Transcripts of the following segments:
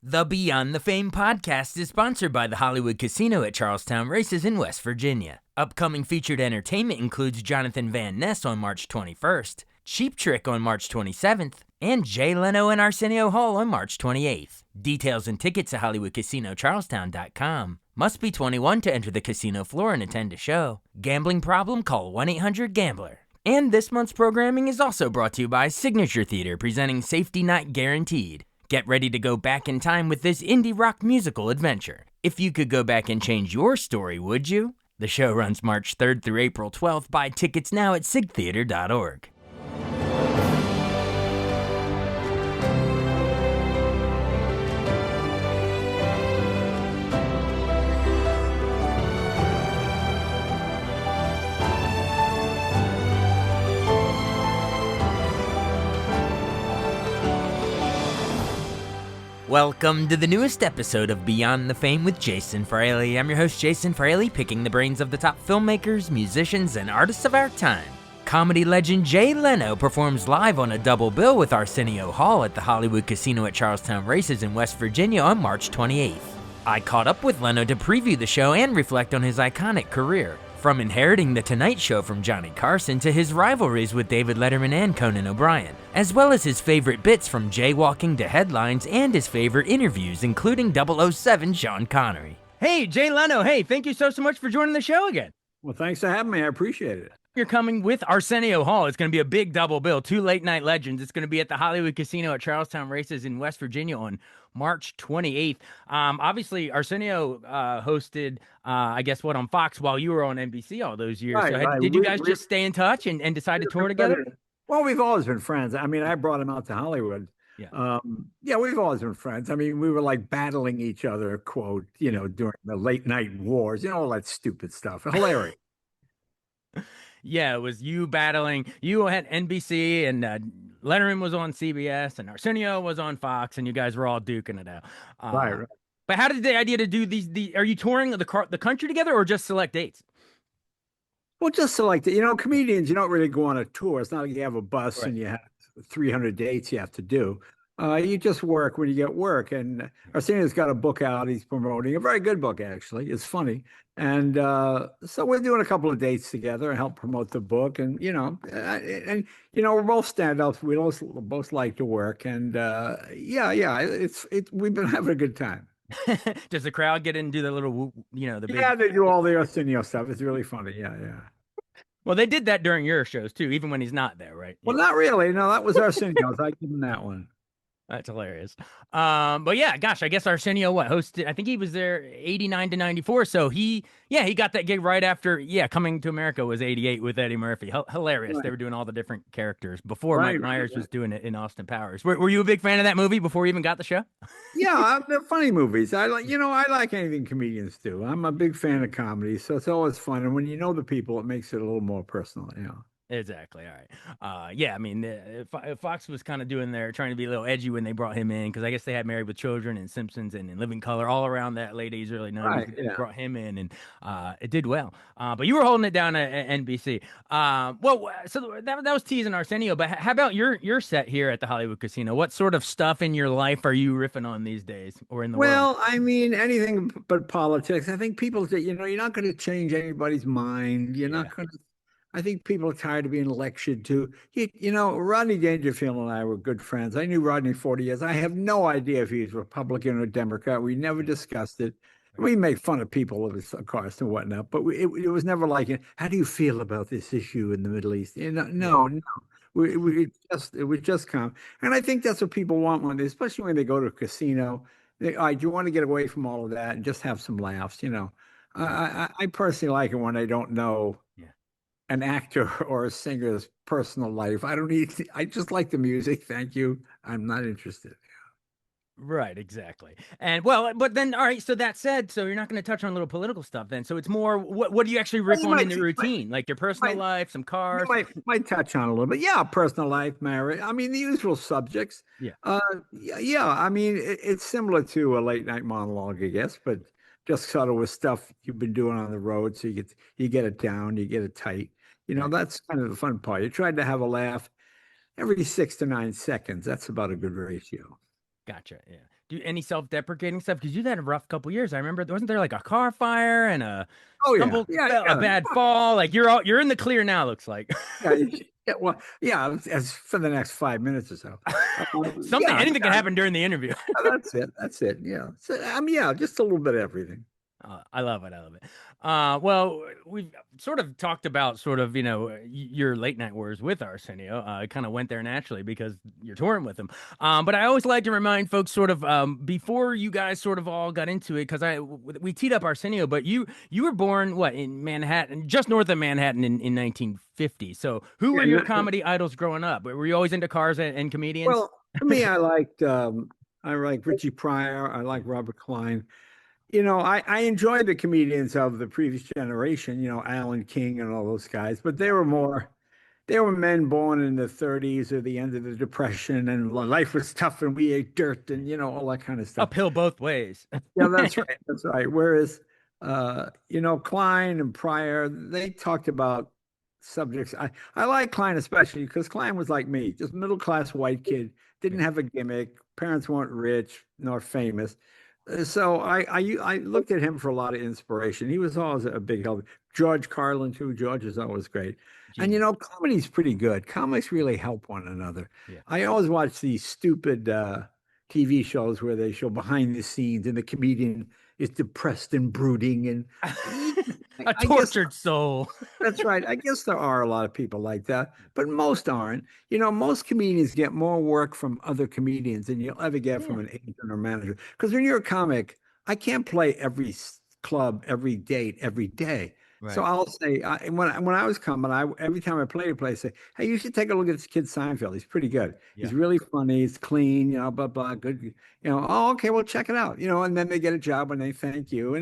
The Beyond the Fame podcast is sponsored by the Hollywood Casino at Charlestown Races in West Virginia. Upcoming featured entertainment includes Jonathan Van Ness on March 21st, Cheap Trick on March 27th, and Jay Leno and Arsenio Hall on March 28th. Details and tickets at HollywoodCasinoCharlestown.com. Must be 21 to enter the casino floor and attend a show. Gambling problem? Call 1-800-GAMBLER. And this month's programming is also brought to you by Signature Theater, presenting Safety Not Guaranteed. Get ready to go back in time with this indie rock musical adventure. If you could go back and change your story, would you? The show runs March 3rd through April 12th. Buy tickets now at sigtheater.org. Welcome to the newest episode of Beyond the Fame with Jason Fraley. I'm your host, Jason Fraley, picking the brains of the top filmmakers, musicians, and artists of our time. Comedy legend Jay Leno performs live on a double bill with Arsenio Hall at the Hollywood Casino at Charlestown Races in West Virginia on March 28th. I caught up with Leno to preview the show and reflect on his iconic career. From inheriting The Tonight Show from Johnny Carson to his rivalries with David Letterman and Conan O'Brien, as well as his favorite bits from jaywalking to headlines and his favorite interviews, including 007 Sean Connery. Hey, Jay Leno, hey, thank you so much for joining the show again. Well, thanks for having me. I appreciate it. You're coming with Arsenio Hall. It's going to be a big double bill, two late night legends. It's going to be at the Hollywood Casino at Charlestown Races in West Virginia on March 28th. Obviously, Arsenio hosted, on Fox while you were on NBC all those years. Right. Did you guys just stay in touch and decide to tour together? Well, we've always been friends. I mean, I brought him out to Hollywood. Yeah. We've always been friends. I mean, we were like battling each other, quote, during the late night wars, all that stupid stuff. Hilarious. Yeah, it was you battling. You had NBC and Letterman was on CBS and Arsenio was on Fox, and you guys were all duking it out. Right. But how did the idea to do these? Are you touring the country together or just select dates? Well, just select it. Comedians, you don't really go on a tour. It's not like you have a bus Right. and you have 300 dates you have to do. You just work when you get work. And Arsenio's got a book out. He's promoting a very good book, actually. It's funny. And so we're doing a couple of dates together and help promote the book. And, we're both stand-ups. We both like to work. And we've been having a good time. Does the crowd get in and do the little, the big... Yeah, they do all the Arsenio stuff. It's really funny. Yeah. Well, they did that during your shows, too, even when he's not there, right? Well, not really. No, that was Arsenio's. I give him that one. That's hilarious. But yeah, gosh, I guess Arsenio hosted, I think he was there 89 to 94. So he got that gig right after, Coming to America was 88 with Eddie Murphy. Hilarious. Right. They were doing all the different characters before Right, Mike Myers right. was doing it in Austin Powers. Were you a big fan of that movie before you even got the show? Yeah, they're funny movies. I like anything comedians do. I'm a big fan of comedy, so it's always fun. And when you know the people, it makes it a little more personal. Exactly. All right. I mean, Fox was kind of trying to be a little edgy when they brought him in, because I guess they had Married with Children and Simpsons and Living Color all around that late 80s, early 90s. Right, They yeah. brought him in, and it did well. But you were holding it down at NBC. So that was teasing Arsenio. But how about your set here at the Hollywood Casino? What sort of stuff in your life are you riffing on these days, or in the world? Well, I mean, anything but politics. I think people say, you're not going to change anybody's mind. You're not going to. I think people are tired of being lectured to. Rodney Dangerfield and I were good friends. I knew Rodney 40 years. I have no idea if he's Republican or Democrat. We never discussed it. We make fun of people, of course, and whatnot, but it was never like, how do you feel about this issue in the Middle East? No. It was just calm. And I think that's what people want especially when they go to a casino. All right, you want to get away from all of that and just have some laughs, I personally like it when I don't know an actor or a singer's personal life. I just like the music. Thank you. I'm not interested. Right, exactly. And but then, all right, so that said, so you're not going to touch on little political stuff then. So it's more, what do you actually riff on in the routine? Like your personal life, some cars? Might touch on a little bit. Yeah, personal life, marriage. I mean, the usual subjects. Yeah. I mean, it's similar to a late night monologue, I guess, but just sort of with stuff you've been doing on the road. So you get it down, you get it tight. That's kind of the fun part. You tried to have a laugh every 6 to 9 seconds. That's about a good ratio. Gotcha. Yeah. do any self-deprecating stuff? Because you had a rough couple years. I remember, wasn't there like a car fire and a Oh yeah, yeah, a yeah, bad fall? Like you're in the clear now, looks like. yeah, yeah. Well, yeah, as for the next 5 minutes or so. Something, Yeah, anything can yeah, happen during the interview. that's it. That's it. Yeah. So, yeah, just a little bit of everything. I love it. I love it. Well, we've sort of talked about sort of, your late night wars with Arsenio. It kind of went there naturally because you're touring with him. But I always like to remind folks sort of before you guys sort of all got into it, because we teed up Arsenio, but you were born what in Manhattan, just north of Manhattan in 1950. So who were Yeah. your comedy idols growing up? Were you always into cars and comedians? Well, for me, I like Richie Pryor. I like Robert Klein. I enjoyed the comedians of the previous generation, Alan King and all those guys, but they were men born in the 30s or the end of the Depression, and life was tough and we ate dirt and, all that kind of stuff. Uphill both ways. Yeah, that's right. That's right. Whereas, Klein and Pryor, they talked about subjects. I like Klein especially because Klein was like me, just middle class white kid, didn't have a gimmick. Parents weren't rich nor famous. So I looked at him for a lot of inspiration. He was always a big help. George Carlin too. George is always great. And Genius. comedy's pretty good. Comics really help one another. Yeah. I always watch these stupid TV shows where they show behind the scenes and the comedian is depressed and brooding and A I guess tortured soul. that's right. I guess there are a lot of people like that, but most aren't. Most comedians get more work from other comedians than you'll ever get Yeah. from an agent or manager. Because when you're a comic, I can't play every club, every date, every day. So Right. I'll say when I was coming, every time I played a place, say, "Hey, you should take a look at this kid Seinfeld. He's pretty good. Yeah. He's really funny. He's clean. Blah blah. Good. Oh, okay. Well, check it out. And then they get a job and they thank you.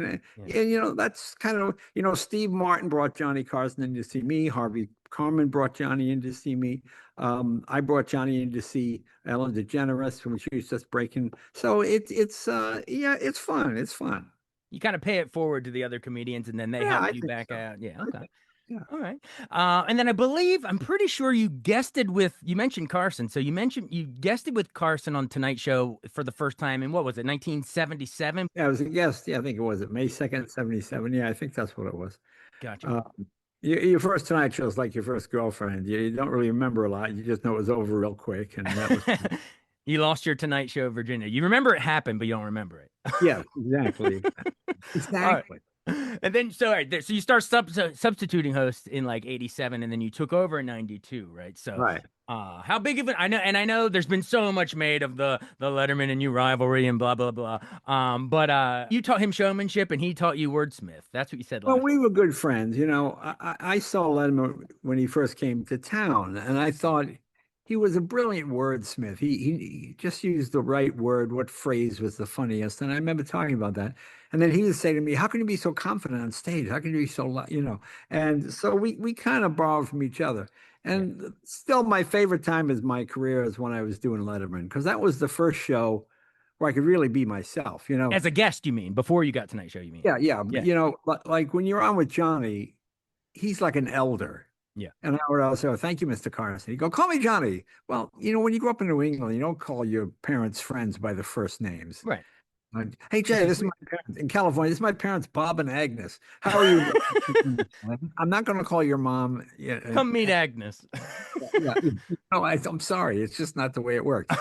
Yeah. That's kind of, Steve Martin brought Johnny Carson in to see me. Harvey Carmen brought Johnny in to see me. I brought Johnny in to see Ellen DeGeneres when she was just breaking. So it's fun. It's fun. You kind of pay it forward to the other comedians and then they Yeah, help I you think back so. out. Yeah. I Okay. think, yeah. All right. And then I'm pretty sure you guested you mentioned Carson. So you guested with Carson on Tonight Show for the first time in what was it, 1977? Yeah, I was a guest. Yeah, I think it was May 2nd, 77. Yeah, I think that's what it was. Gotcha. Uh, your first Tonight Show is like your first girlfriend. You don't really remember a lot. You just know it was over real quick, and that was You lost your Tonight Show, Virginia. You remember it happened, but you don't remember it. yeah, exactly, All right. exactly. And then, so, all right, so you start substituting host in like 87, and then you took over in 92, right? So, Right. how big of an, I know there's been so much made of the Letterman and you rivalry and blah, blah, blah. But you taught him showmanship and he taught you wordsmith. That's what you said Well, last. we were good friends. I saw Leno when he first came to town, and I thought he was a brilliant wordsmith. He just used the right word, what phrase was the funniest. And I remember talking about that. And then he would say to me, "How can you be so confident on stage? How can you be so And so we kind of borrowed from each other. Yeah. And still, my favorite time is my career is when I was doing Letterman, because that was the first show where I could really be myself. As a guest, you mean, before you got Tonight Show, you mean? Yeah, yeah. Yeah. Like when you're on with Johnny, he's like an elder. Yeah. And I would also say, "Thank you, Mr. Carson." He'd go, "Call me Johnny." Well, when you grow up in New England, you don't call your parents' friends by the first names. Right. Hey, Which Jay, is this is weird. my parents in California. This is my parents, Bob and Agnes. How are you? I'm not going to call your mom. Yeah, Come meet Agnes. yeah. No, I'm sorry. It's just not the way it works.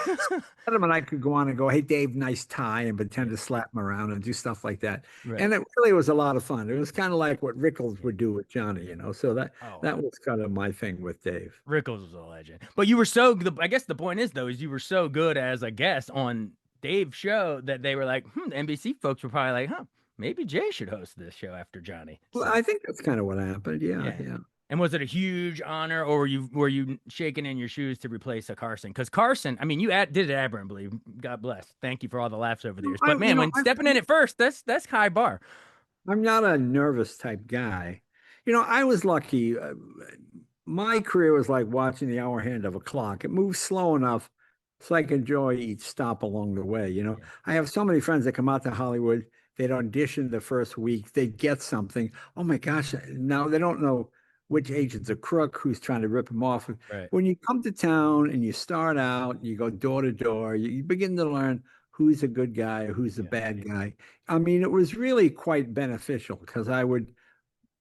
Adam and I could go on and go, "Hey, Dave, nice tie," and pretend to slap him around and do stuff like that. Right. And it really was a lot of fun. It was kind of like what Rickles would do with Johnny, So Oh, that was kind of my thing with Dave. Rickles was a legend. But you were so good. I guess the point is, though, is you were so good as a guest on Dave's show that they were like, the NBC folks were probably like, maybe Jay should host this show after Johnny. Well, So, I think that's kind of what happened. Yeah, yeah. yeah. And was it a huge honor, or were you shaking in your shoes to replace a Carson? Because Carson, I mean, did it admirably. God bless. Thank you for all the laughs over the years. I, But man, when stepping in at first, that's high bar. I'm not a nervous type guy. I was lucky. My career was like watching the hour hand of a clock. It moves slow enough so I can enjoy each stop along the way. Yeah. I have so many friends that come out to Hollywood. They'd audition the first week. They'd get something. Oh my gosh. Now they don't know which agent's a crook, who's trying to rip them off. Right. When you come to town and you start out, you go door to door, you begin to learn who's a good guy, who's a Yeah. bad guy. I mean, it was really quite beneficial because I would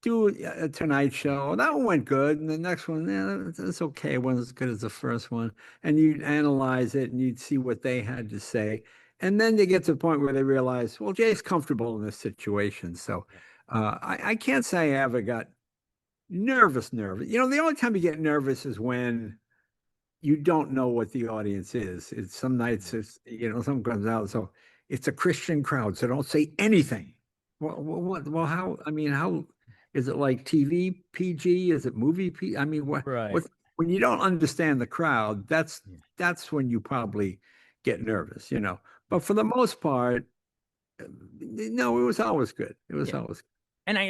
do a Tonight Show. That one went good, and the next one, yeah, that's okay. It wasn't as good as the first one. And you'd analyze it, and you'd see what they had to say. And then they get to the point where they realize, well, Jay's comfortable in this situation. So Yeah. I can't say I ever got nervous, nervous. The only time you get nervous is when you don't know what the audience is. It's some nights, something comes out. So it's a Christian crowd, so don't say anything. Well, how? I mean, how is it like TV PG? Is it movie PG? I mean, Right. when you don't understand the crowd, that's Yeah. that's when you probably get nervous. Yeah. But for the most part, no, it was always good. It was Yeah. always And I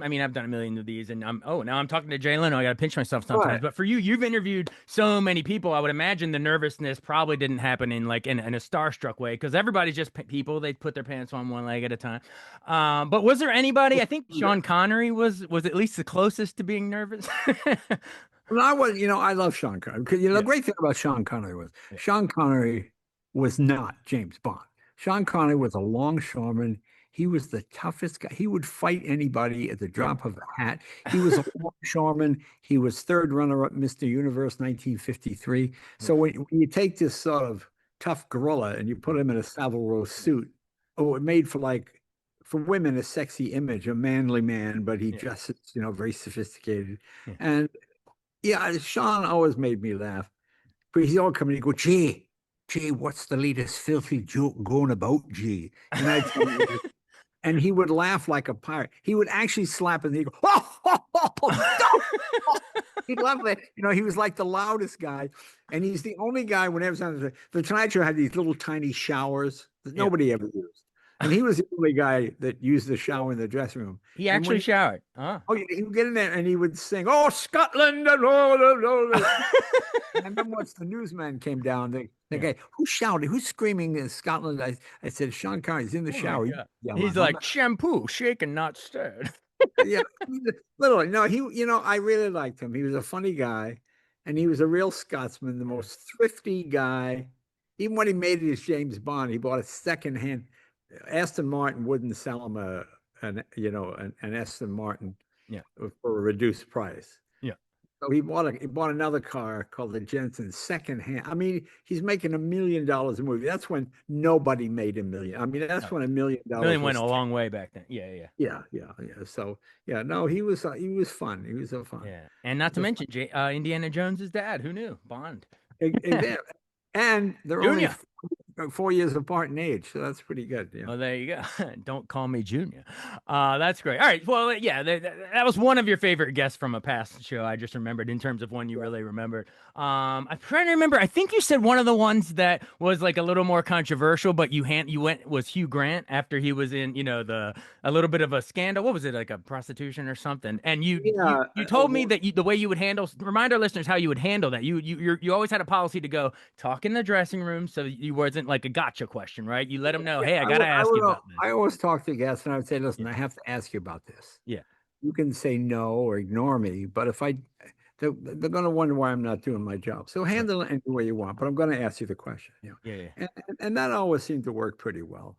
mean, I've done a million of these, and now I'm talking to Jay Leno. I got to pinch myself sometimes. good. But for you, you've interviewed so many people. I would imagine the nervousness probably didn't happen in like in a starstruck way because everybody's just people. They put their pants on one leg at a time. But was there anybody? I think Right. Sean Connery was at least the closest to being nervous. Well, I love Sean Connery because the Yeah, great thing about Sean Connery was yeah, Sean Connery was not James Bond. Sean Connery was a longshoreman. He was the toughest guy. He would fight anybody at the yeah. drop of a hat. He was a longshoreman. He was third runner-up Mr. Universe 1953. So when you take this sort of tough gorilla and you put him in a Savile Row suit, it made for women a sexy image, a manly man, but he Yeah, dresses, very sophisticated. yeah. And yeah, Sean always made me laugh. But he's all coming, he go, Gee, what's the latest filthy joke going about, Gee? And I'd tell him, and he would laugh like a pirate. He would actually slap and he'd go, don't. He'd laugh like, he was like the loudest guy. And he's the only guy, whenever the Tonight Show had these little tiny showers that Yeah. nobody ever used. And he was the only guy that used the shower in the dressing room. He And when actually showered. Oh. he would get in there and he would sing, "Oh, Scotland!" And I remember once the newsman came down. The Yeah. guy, who's shouting? Who's screaming in Scotland? I said, Sean Connery's in the Oh my shower. God. Yeah, He's like shampoo, shaken, not stirred. yeah, literally. No, I really liked him. He was a funny guy, and he was a real Scotsman, the most thrifty guy. Even when he made it as James Bond, he bought a secondhand. Aston Martin wouldn't sell him an Aston Martin Yeah. for a reduced price. Yeah. So he bought another car called the Jensen secondhand. I mean, he's making $1 million a movie. That's when nobody made a million. I mean, that's when $1 million Million went was a long way back then. Yeah, yeah, yeah, yeah, yeah. So yeah, no, he was fun. He was a fun. yeah. And not to mention Indiana Jones's dad. Who knew? Bond. Exactly. And they're only Junior. 4 years apart in age, so that's pretty good. Yeah. Well, there you go. Don't call me Junior. That's great. All right. Well, yeah, that was one of your favorite guests from a past show. I just remembered in terms of one you really remembered. I'm trying to remember. I think you said one of the ones that was like a little more controversial, but you went was Hugh Grant after he was in a little bit of a scandal. What was it, like a prostitution or something? And Yeah. you told me that the way you would handle, remind our listeners how you would handle that. You always had a policy to go talk in the dressing room, so you wasn't like a gotcha question, right? You let them know, hey, I gotta ask you about this. I always talk to guests and I would say, listen, Yeah, I have to ask you about this. yeah, You can say no or ignore me, but they're going to wonder why I'm not doing my job. So right. handle it any way you want, but I'm going to ask you the question. Yeah, yeah. And that always seemed to work pretty well.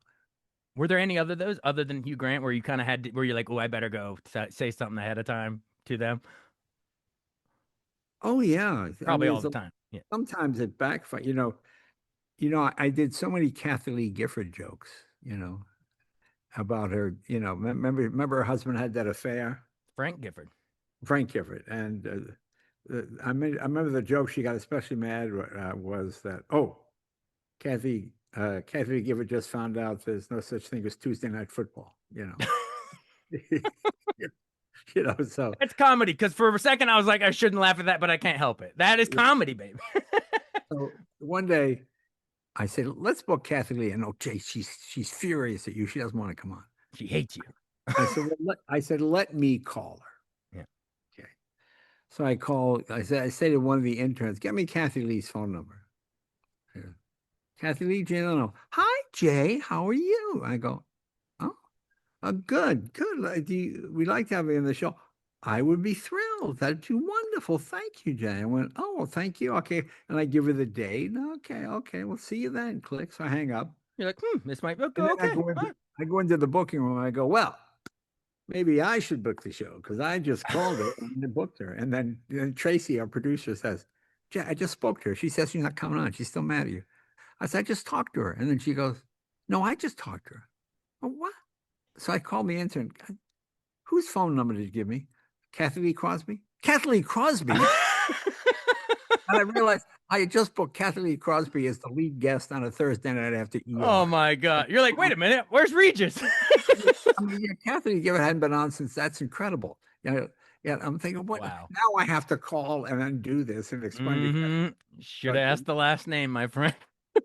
Were there any other than Hugh Grant where you kind of where you're like, oh, I better go say something ahead of time to them? Oh yeah, I Probably mean, all the time. Yeah. sometimes it backfires. I did so many Kathy Lee Gifford jokes. About her. Remember her husband had that affair, Frank Gifford. Frank Gifford, and I remember the joke she got especially mad was that Kathy Gifford just found out there's no such thing as Tuesday night football. So That's comedy because for a second I was like, I shouldn't laugh at that, but I can't help it. That is comedy, baby. so one day I said, let's book Kathy Lee. And okay, she's furious at you. She doesn't want to come on. She hates you. I said, let me call her. Yeah. Okay. So I say to one of the interns, get me Kathy Lee's phone number. Yeah. Kathy Lee, Jay Leno. Hi, Jay. How are you? I go, oh, good, good. We like to have you in the show. I would be thrilled. That'd be wonderful. Thank you, Jay. I went, oh, well, thank you. Okay. And I give her the date. Okay, okay. We'll see you then. Click. So I hang up. You're like, this might And go then okay. I go into the booking room. I go, well, maybe I should book the show because I just called her and I booked her. And then Tracy, our producer, says, Jay, I just spoke to her. She says she's not coming on. She's still mad at you. I said, I just talked to her. And then she goes, no, I just talked to her. Oh, what? So I called the intern. Whose phone number did you give me? Kathy Lee Crosby? Kathy Lee Crosby? And I realized I had just booked Kathy Lee Crosby as the lead guest on a Thursday night after Oh ER. my God. You're like, wait a minute, where's Regis? I mean, yeah, Kathy Gibbon hadn't been on since. That's incredible. Yeah, I'm thinking, what? Wow. Now I have to call and undo this and explain to Kathy. Should But have asked the last name, my friend.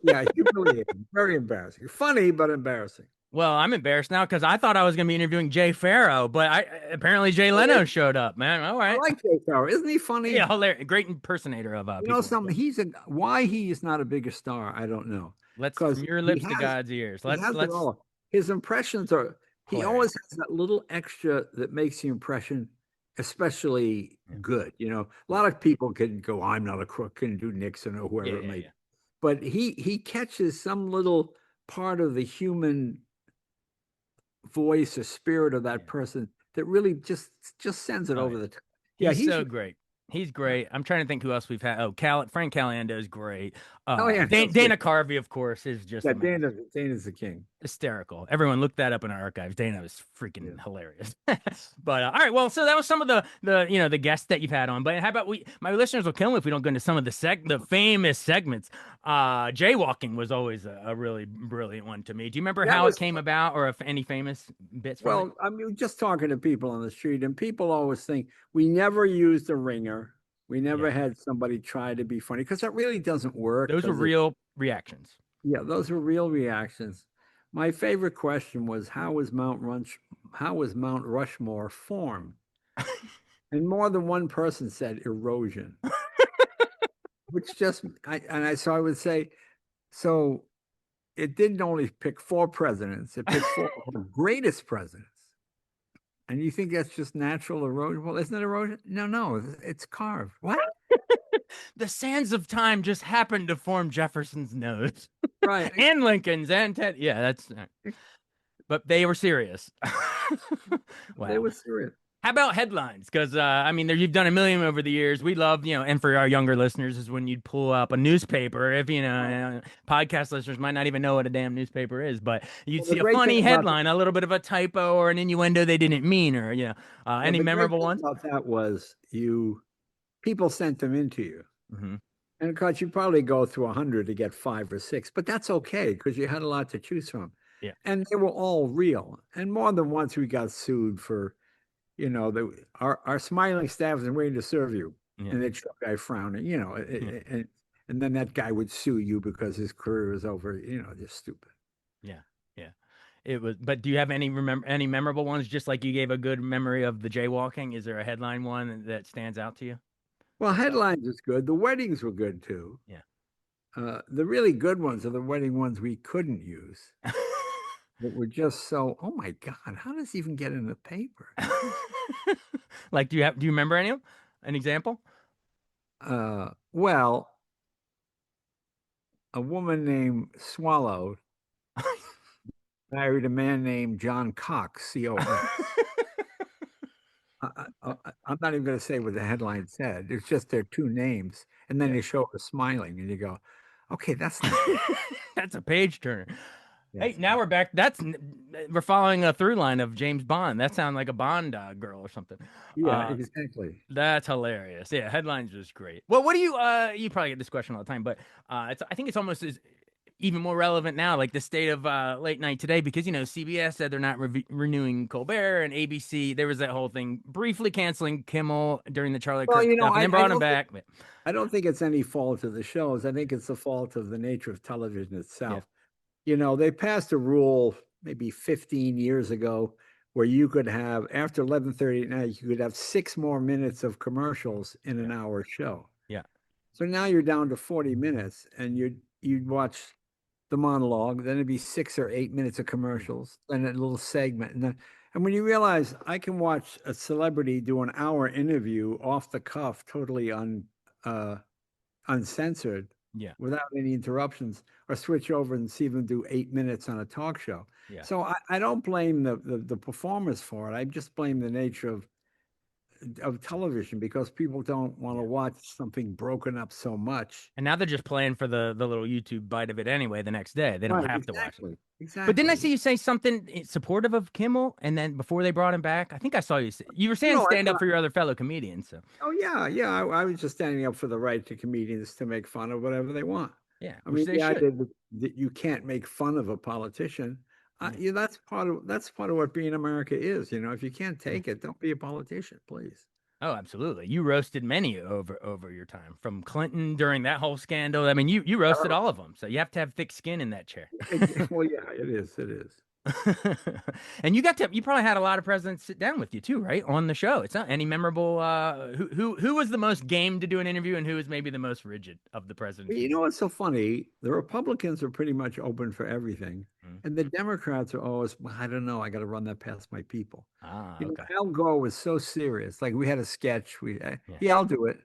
yeah, humiliating, very embarrassing. Funny, but embarrassing. Well, I'm embarrassed now because I thought I was going to be interviewing Jay Farrow, but apparently Jay Leno showed up, man. All I right. like Jay Farrow. Isn't he funny? Yeah, hilarious. Great impersonator of You know people. something? Why he is not a bigger star. I don't know. Let's Because from your lips to God's ears. he has it all. His impressions are. He always hilarious. has that little extra that makes the impression especially Yeah. good. A lot of people can go, "I'm not a crook," can do Nixon or Yeah, whoever it yeah, may be. yeah. But he catches some little part of the human voice or spirit of that Yeah. person that really just sends it Oh over yeah. the top. Yeah, He's he's so great. He's yeah. great. I'm trying to think who else we've had. Oh, Frank Caliendo is great. Oh yeah, that's good. Dana Carvey, of course, is just Yeah, a masterpiece. Dana's the king. Hysterical. Everyone look that up in our archives. Dana was freaking Yeah. hilarious. But all right, well, so that was some of the guests that you've had on. But how about my listeners will kill me if we don't go into some of the famous segments. Jaywalking was always a really brilliant one to me. Do you remember That how it was came about or if any famous bits from it? Well, I mean, just talking to people on the street, and people always think we never used a ringer. We Yeah. never had somebody try to be funny because that really doesn't work. Those were Because real reactions. yeah, those were real reactions. My favorite question was how was Mount Rushmore formed? And more than one person said erosion, which just so I would say, so it didn't only pick four presidents, it picked four of the greatest presidents. And you think that's just natural erosion? Well, isn't it erosion? No, no, it's carved. What? The sands of time just happened to form Jefferson's nose Right. and Lincoln's and Ted. Yeah, that's. But they were serious. They Wow. were serious. How about headlines? Because I mean, you've done a million over the years. We love, and for our younger listeners, is when you'd pull up a newspaper. If podcast listeners might not even know what a damn newspaper is, but you'd Well, the see a great thing funny about headline, a little bit of a typo or an innuendo they didn't mean, or well, any the great memorable thing ones. about that was people sent them into you. Mm-hmm. And of course, you probably go through 100 to get five or six, but that's okay because you had a lot to choose from. Yeah. And they were all real. And more than once we got sued for, our smiling staff is waiting to serve you. Yeah. And the truck guy frowning, Yeah. and then that guy would sue you because his career is over, just stupid. Yeah. Yeah. It was, but do you have any memorable ones? Just like you gave a good memory of the jaywalking. Is there a headline one that stands out to you? Well, headlines is good. The weddings were good too. Yeah. The really good ones are the wedding ones we couldn't use. That were just so, oh my God, how does it even get in the paper? Like, do you remember any of them? An example? Well, a woman named Swallow married a man named John Cox, COX. I'm not even going to say what the headline said. It's just their two names. And then Yeah. they show her smiling, and you go, okay, that's not That's a page turner. Hey, yes. now we're back. We're following a through line of James Bond. That sounds like a Bond girl or something. Yeah, exactly. That's hilarious. Yeah, headlines was great. Well, what do you probably get this question all the time, but I think it's almost even more relevant now, like the state of late night today, because CBS said they're not renewing Colbert, and ABC there was that whole thing briefly canceling Kimmel during the Charlie Well, Kirk stuff, and then brought him back. I don't think it's any fault of the shows. I think it's the fault of the nature of television itself. They passed a rule maybe 15 years ago where you could have, after 11:30 at night, you could have 6 more minutes of commercials in an hour show. Yeah. So now you're down to 40 minutes, and you'd watch the monologue, then it'd be 6 or 8 minutes of commercials, then a little segment, And when you realize I can watch a celebrity do an hour interview off the cuff, totally uh, uncensored, Yeah. without any interruptions, or switch over and see them do 8 minutes on a talk show. Yeah. So I don't blame the performers for it. I just blame the nature of television because people don't want to Yeah. watch something broken up so much. And now they're just playing for the little YouTube bite of it anyway the next day. They don't Right, have to watch it. exactly. But didn't I see Exactly. you say something supportive of Kimmel? And then before they brought him back, I think I saw you say, you were saying No, I stand up thought, for your other fellow comedians. So oh yeah, yeah. I was just standing up for the right to comedians to make fun of whatever they want. yeah, I which mean, they the should. idea that you can't make fun of a politician, Yeah. yeah, that's part of what being America is. If you can't Yeah. take it, don't be a politician, please. Oh, absolutely. You roasted many over your time, from Clinton during that whole scandal. I mean, you roasted all of them, so you have to have thick skin in that chair. Well, yeah, it is. It is. And you probably had a lot of presidents sit down with you too, right? On the show. It's not any memorable who was the most game to do an interview and who was maybe the most rigid of the presidents You you know did? what's so funny? The Republicans are pretty much open for everything, Mm. and the Democrats are always, "Well, I don't know. I got to run that past my people." Ah, okay. Al Gore was so serious. Like we had a sketch. Yeah. Yeah, I'll do it.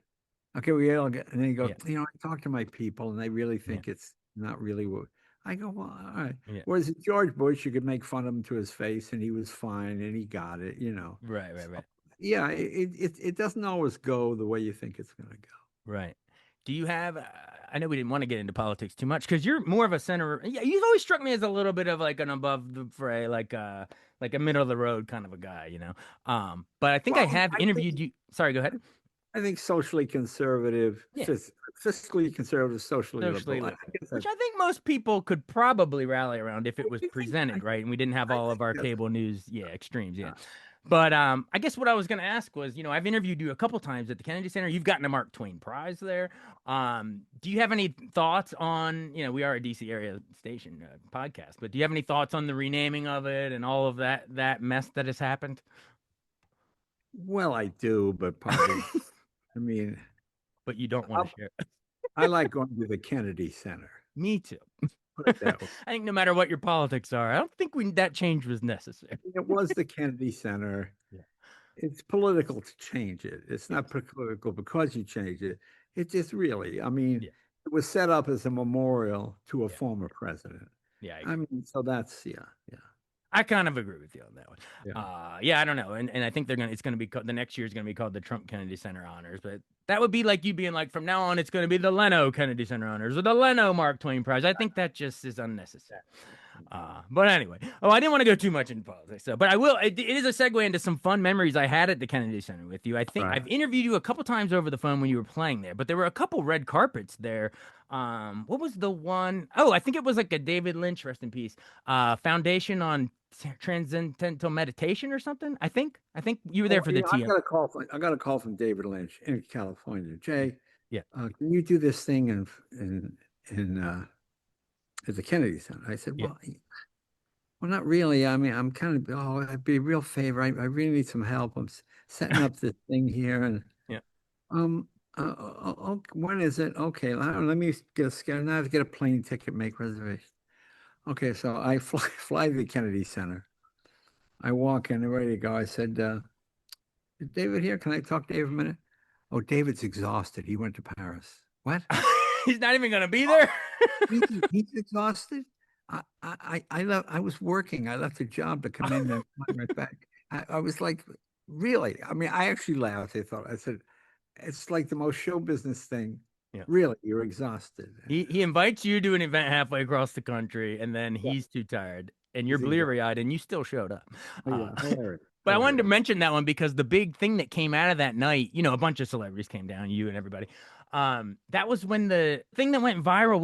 Okay, we all get, and then he goes, Yeah. I talk to my people, and they really Yeah. think it's not really what I go. Well, all right. Yeah. Whereas George Bush, you could make fun of him to his face, and he was fine, and he got it. Right, right, So right. yeah, it doesn't always go the way you think it's going to go. Right. Do you have? I know we didn't want to get into politics too much because you're more of a center. Yeah, you've always struck me as a little bit of like an above the fray, like a middle of the road kind of a guy, you know. But I think I Well, have I think interviewed you. Sorry, go ahead. I think socially conservative, Yeah, fiscally conservative, socially socially liberal. I liberal, guess which that's. I think most people could probably rally around if it was I presented right, and we didn't have I all of think our that's. cable news, yeah, extremes, yeah. Yeah. But I guess what I was going to ask was, I've interviewed you a couple times at the Kennedy Center. You've gotten a Mark Twain Prize there. Do you have any thoughts on, we are a DC area station podcast, but do you have any thoughts on the renaming of it and all of that mess that has happened? Well, I do, but partly. I mean, But you don't want to I, share. I like going to the Kennedy Center. Me too. Put it I that way. think no matter what your politics are, I don't think that change was necessary. It was the Kennedy Center. Yeah. It's political to change it. It's not Yes. political because you change it. It just really, I mean, Yeah. it was set up as a memorial to a Yeah. former president. Yeah, I I agree. mean, so that's, yeah, yeah, I kind of agree with you on that one. yeah. Yeah, I don't know, and I think it's gonna be the next year is gonna be called the Trump Kennedy Center Honors, but that would be like you being like, from now on, it's gonna be the Leno Kennedy Center Honors or the Leno Mark Twain Prize. I think that just is unnecessary. But anyway, I didn't want to go too much into politics, so but I will. It is a segue into some fun memories I had at the Kennedy Center with you. I think Right. I've interviewed you a couple times over the phone when you were playing there, but there were a couple red carpets there. What was the one? Oh, I think it was like a David Lynch, rest in peace, foundation on transcendental meditation or something. I think you were there Oh, for the yeah, TM. I got a call from David Lynch in California. Jay, Yeah. can you do this thing in at the Kennedy Center? I said, Yeah. well, not really. I mean, I'm kind of, oh, it'd be a real favor. I really need some help. I'm setting up this thing here. And Yeah. um, when is it? Okay, let me get a schedule. Now I have to get a plane ticket, make reservation. Okay, so I fly to the Kennedy Center. I walk in, ready to go. I said, is David here? Can I talk to David a minute? Oh, David's exhausted. He went to Paris. What? He's not even gonna be there. He's exhausted. I left. I was working. I left a job to come in and fly right back. I was like, really? I mean, I actually laughed. I said, it's like the most show business thing. Yeah. Really, you're exhausted. He invites you to an event halfway across the country, and then Yeah, he's too tired, and you're he's exhausted. bleary eyed, and you still showed up. Oh, yeah, hilarious, But I wanted to hilarious. mention that one because the big thing that came out of that night, a bunch of celebrities came down, you and everybody. That was when the thing that went viral.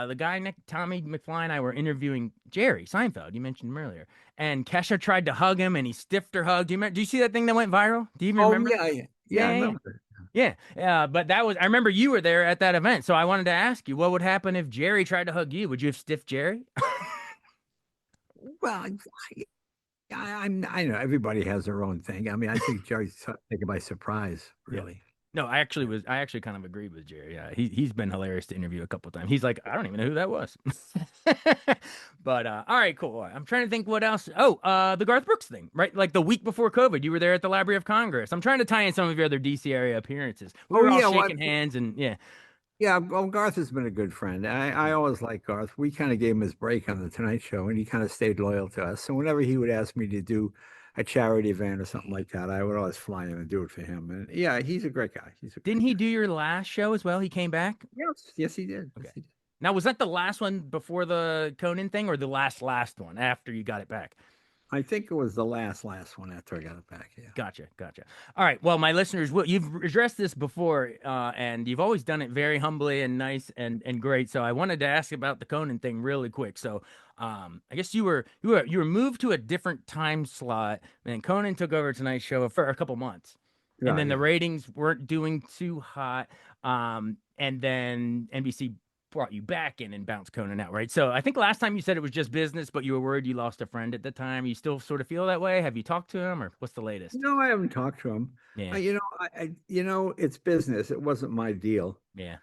The guy Tommy McFly and I were interviewing Jerry Seinfeld. You mentioned him earlier, and Kesha tried to hug him, and he stiffed her hug. Do you see that thing that went viral? Do you even Oh, remember? yeah, yeah, yeah. Yeah, I yeah, yeah. remember it. Yeah, yeah, but I remember you were there at that event, so I wanted to ask you, what would happen if Jerry tried to hug you? Would you have stiffed Jerry? Well, I know everybody has their own thing. I mean, I think Jerry's taken by surprise, Yeah. really. No, I actually kind of agreed with Jerry. Yeah, he's been hilarious to interview a couple times. He's like, I don't even know who that was. But all right, cool. I'm trying to think what else. Oh, the Garth Brooks thing, right? Like the week before COVID, you were there at the Library of Congress. I'm trying to tie in some of your other DC area appearances. We Oh were all yeah, what? shaking hands and yeah. Yeah, well, Garth has been a good friend. I Yeah. always liked Garth. We kind of gave him his break on the Tonight Show, and he kind of stayed loyal to us. So whenever he would ask me to do a charity event or something like that, I would always fly in and do it for him. And yeah, he's a great guy. He's a Didn't great he guy. do your last show as well? He came back. Yes, yes, he did. Yes, Okay. he did. Now, was that the last one before the Conan thing, or the last one after you got it back? I think it was the last one after I got it back. Yeah. Gotcha, gotcha. All right. Well, my listeners, you've addressed this before, and you've always done it very humbly and nice and great. So I wanted to ask about the Conan thing really quick. So, I guess you were moved to a different time slot, and Conan took over Tonight Show for a couple months, and Yeah, then the yeah. ratings weren't doing too hot. And then NBC brought you back in and bounced Conan out, right? So I think last time you said it was just business, but you were worried you lost a friend at the time. You still sort of feel that way? Have you talked to him, or what's the latest? No, I haven't talked to him. Yeah, It's business. It wasn't my deal. yeah,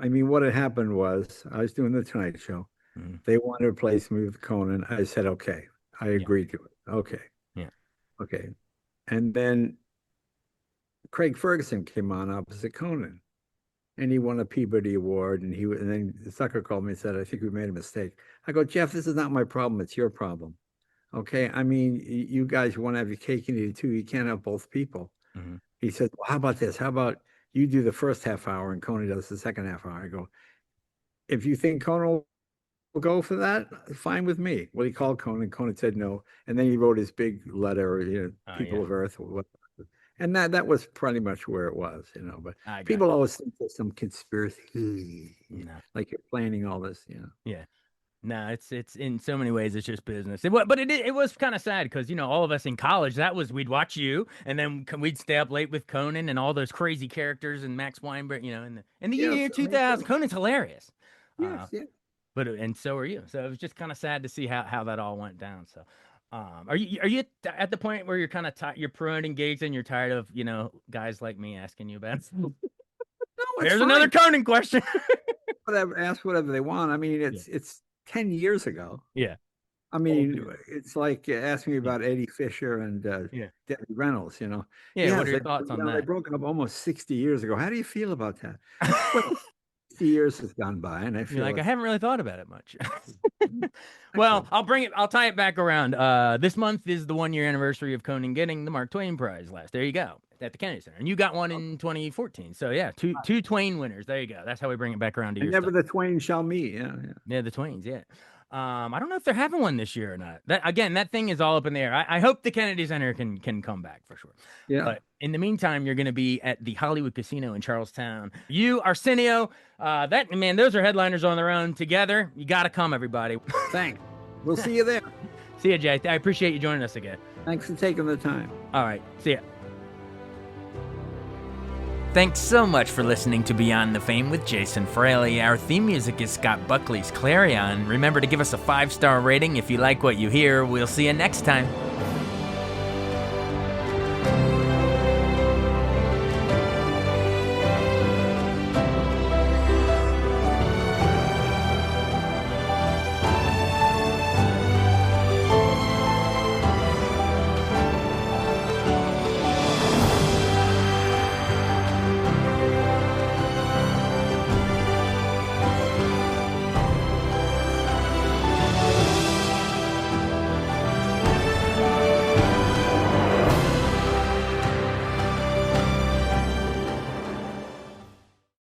I mean, what had happened was I was doing the Tonight Show. mhm, They wanted to replace me with Conan. I said, okay. I yeah, agreed to it. Okay. yeah, Okay. And then Craig Ferguson came on opposite Conan, and he won a Peabody Award. And then Zucker called me and said, I think we made a mistake. I go, Jeff, this is not my problem. It's your problem. Okay. I mean, you guys want to have your cake and eat it too. You can't have both people. mhm, He said, well, how about this? How about you do the first half hour and Conan does the second half hour? I go, if you think Conan will go for that, fine with me. Well, he called Conan. Conan said no. And then he wrote his big letter, yeah, People of Earth. And that was pretty much where it was. But I got people always think there's some conspiracy, you. No, like you're planning all this. Yeah. No, it's in so many ways it's just business. But it was kind of sad because all of us in college we'd watch you and then we'd stay up late with Conan and all those crazy characters and Max Weinberg, in the year Yes, me 2000. too. Conan's hilarious. Uh, Yes, yes. but and so are you. So it was just kind of sad to see how that all went down. So, are you at the point where you're kind of you're pro and engaged and you're tired of guys like me asking you about? No, it's There's fine. another Conan question. Whatever, ask whatever they want. I mean, Yeah, it's 10 years ago. yeah, I old mean, news. it's like asking me Yeah, about Eddie Fisher and yeah, Debbie Reynolds. yeah. What Yes, are your thoughts on they that? broke up almost 60 years ago. How do you feel about that? Well, 60 years has gone by, and I You're feel like, I it's haven't really thought about it much. Well, excellent. I'll tie it back around. This month is the 1 year anniversary of Conan getting the Mark Twain Prize there you go, at the Kennedy Center. And you got one in 2014. So yeah, two Twain winners. There you go. That's how we bring it back around to And your never stuff. the twain shall meet. Yeah, yeah. Yeah, the Twains, yeah. I don't know if they're having one this year or not. That thing is all up in the air. I hope the Kennedy Center can come back for sure. Yeah. But in the meantime, you're going to be at the Hollywood Casino in Charlestown. You, Arsenio, those are headliners on their own. Together, you got to come, everybody. Thanks. We'll see you there. See ya, Jay. I appreciate you joining us again. Thanks for taking the time. All right, see ya. Thanks so much for listening to Beyond the Fame with Jason Fraley. Our theme music is Scott Buckley's Clarion. Remember to give us a 5-star rating if you like what you hear. We'll see you next time.